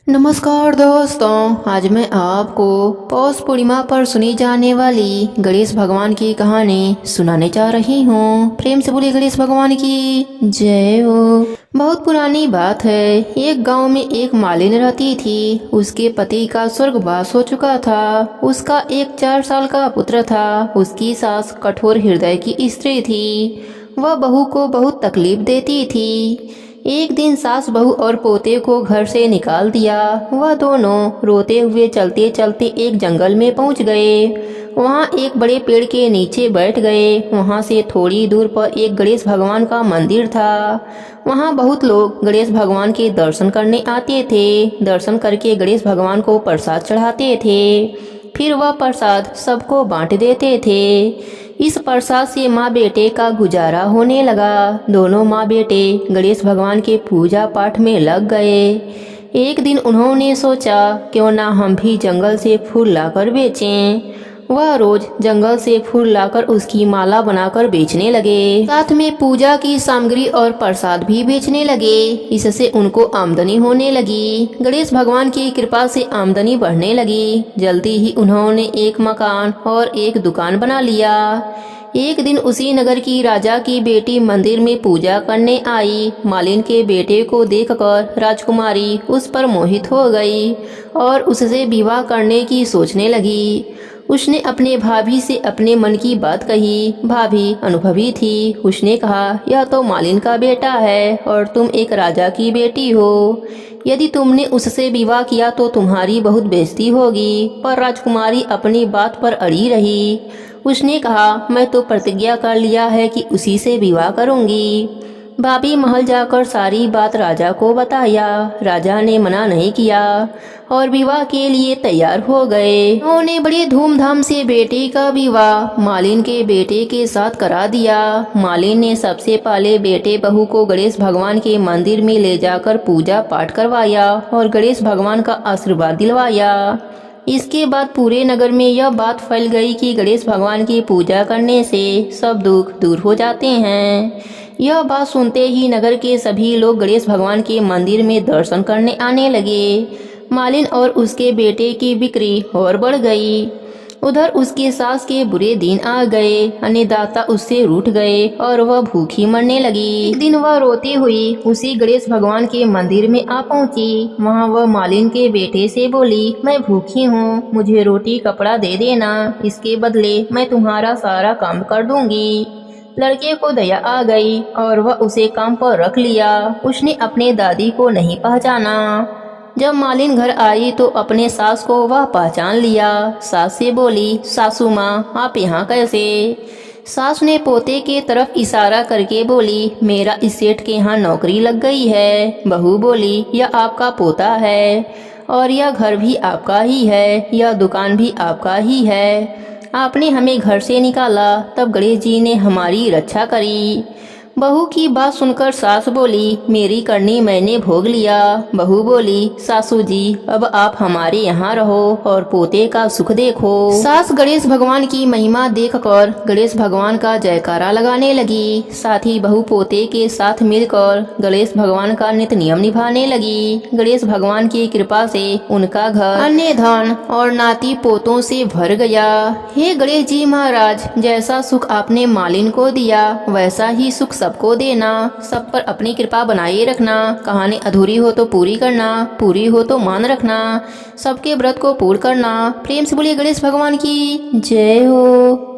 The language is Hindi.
नमस्कार दोस्तों, आज मैं आपको पौष पूर्णिमा पर सुनी जाने वाली गणेश भगवान की कहानी सुनाने जा रही हूँ। प्रेम से बोलिए गणेश भगवान की जय हो। बहुत पुरानी बात है। एक गांव में एक मालिन रहती थी। उसके पति का स्वर्गवास हो चुका था। उसका एक 4 साल का पुत्र था। उसकी सास कठोर हृदय की स्त्री थी। वह बहू को बहुत तकलीफ देती थी। एक दिन सास बहू और पोते को घर से निकाल दिया। वह दोनों रोते हुए चलते चलते एक जंगल में पहुंच गए। वहां एक बड़े पेड़ के नीचे बैठ गए। वहां से थोड़ी दूर पर एक गणेश भगवान का मंदिर था। वहां बहुत लोग गणेश भगवान के दर्शन करने आते थे। दर्शन करके गणेश भगवान को प्रसाद चढ़ाते थे। फिर वह प्रसाद सबको बांट देते थे। इस प्रसाद से माँ बेटे का गुजारा होने लगा। दोनों माँ बेटे गणेश भगवान के पूजा पाठ में लग गए। एक दिन उन्होंने सोचा क्यों ना हम भी जंगल से फूल लाकर बेचें। वह रोज जंगल से फूल लाकर उसकी माला बनाकर बेचने लगे। साथ में पूजा की सामग्री और प्रसाद भी बेचने लगे। इससे उनको आमदनी होने लगी। गणेश भगवान की कृपा से आमदनी बढ़ने लगी। जल्दी ही उन्होंने एक मकान और एक दुकान बना लिया। एक दिन उसी नगर की राजा की बेटी मंदिर में पूजा करने आई। मालिन के बेटे को देखकर राजकुमारी उस पर मोहित हो गई और उससे विवाह करने की सोचने लगी। उसने अपने भाभी से अपने मन की बात कही। भाभी अनुभवी थी। उसने कहा, यह तो मालिन का बेटा है और तुम एक राजा की बेटी हो। यदि तुमने उससे विवाह किया तो तुम्हारी बहुत बेइज्जती होगी। पर राजकुमारी अपनी बात पर अड़ी रही। उसने कहा, मैं तो प्रतिज्ञा कर लिया है कि उसी से विवाह करूंगी। भाभी महल जाकर सारी बात राजा को बताया। राजा ने मना नहीं किया और विवाह के लिए तैयार हो गए। उन्होंने बड़े धूमधाम से बेटे का विवाह मालिन के बेटे के साथ करा दिया। मालिन ने सबसे पहले बेटे बहू को गणेश भगवान के मंदिर में ले जाकर पूजा पाठ करवाया और गणेश भगवान का आशीर्वाद दिलवाया। इसके बाद पूरे नगर में यह बात फैल गई कि गणेश भगवान की पूजा करने से सब दुख दूर हो जाते हैं। यह बात सुनते ही नगर के सभी लोग गणेश भगवान के मंदिर में दर्शन करने आने लगे। मालिन और उसके बेटे की बिक्री और बढ़ गई। उधर उसके सास के बुरे दिन आ गए। अन्नदाता उससे रूठ गए और वह भूखी मरने लगी। एक दिन वह रोती हुई उसी गणेश भगवान के मंदिर में आ पहुंची। वहां वह मालिन के बेटे से बोली, मैं भूखी हूँ, मुझे रोटी कपड़ा दे देना। इसके बदले मैं तुम्हारा सारा काम कर दूंगी। लड़के को दया आ गई और वह उसे काम पर रख लिया। उसने अपने दादी को नहीं पहचाना। जब मालिन घर आई तो अपने सास को वह पहचान लिया। सास से बोली, सासू माँ आप यहाँ कैसे? सास ने पोते के तरफ इशारा करके बोली, मेरा इस सेठ के यहाँ नौकरी लग गई है। बहू बोली, यह आपका पोता है और यह घर भी आपका ही है, यह दुकान भी आपका ही है। आपने हमें घर से निकाला तब गणेश जी ने हमारी रक्षा करी। बहू की बात सुनकर सास बोली, मेरी करनी मैंने भोग लिया। बहू बोली, सासू जी अब आप हमारे यहाँ रहो और पोते का सुख देखो। सास गणेश भगवान की महिमा देखकर गणेश भगवान का जयकारा लगाने लगी। साथ ही बहू पोते के साथ मिलकर गणेश भगवान का नित्य नियम निभाने लगी। गणेश भगवान की कृपा से उनका घर अन्य धन और नाती पोतों से भर गया। हे गणेश जी महाराज, जैसा सुख आपने मालिन को दिया वैसा ही सुख सबको देना। सब पर अपनी कृपा बनाए रखना। कहानी अधूरी हो तो पूरी करना, पूरी हो तो मान रखना। सबके व्रत को पूर्ण करना। प्रेम से बोलिए गणेश भगवान की जय हो।